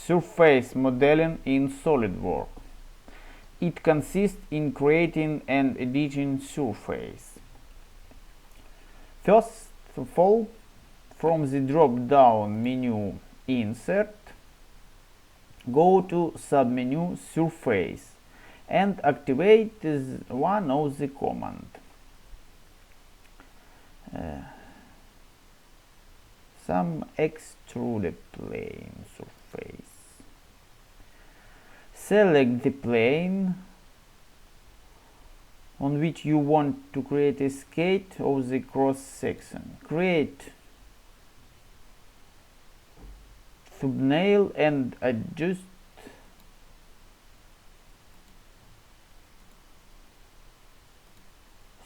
Surface modeling in SOLIDWORKS. It consists in creating and editing surface. First of all, from the drop-down menu Insert, go to submenu Surface and activate one of the commands. Some extruded plane surface. Select the plane on which you want to create a skate of the cross section. Create thumbnail and adjust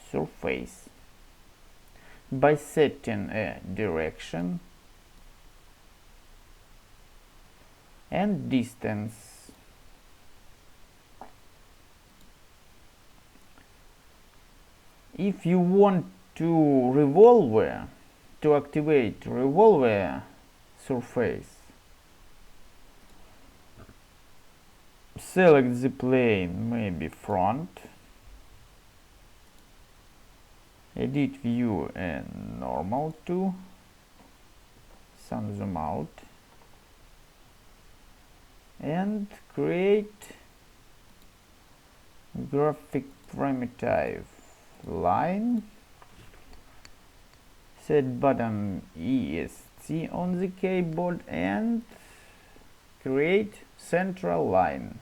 surface by setting a direction and distance. If you want to activate revolver surface, select the plane, maybe front, edit view and normal to, some zoom out, and create graphic primitive line. Set button ESC on the keyboard and create central line.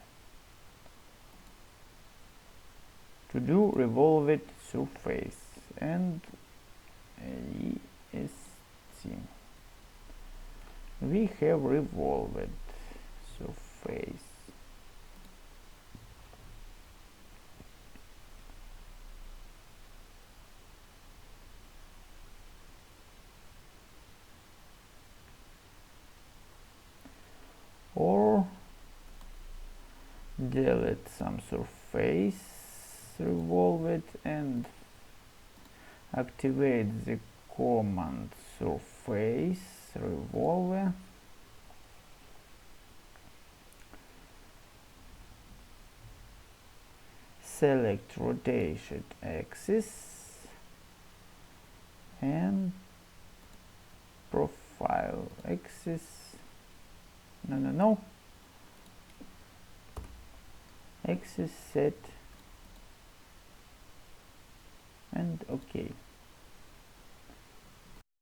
To do revolved surface and ESC. We have revolved surface. Or delete some surface, revolve and activate the command surface revolve. Select rotation axis and profile axis. No. Axis set and OK.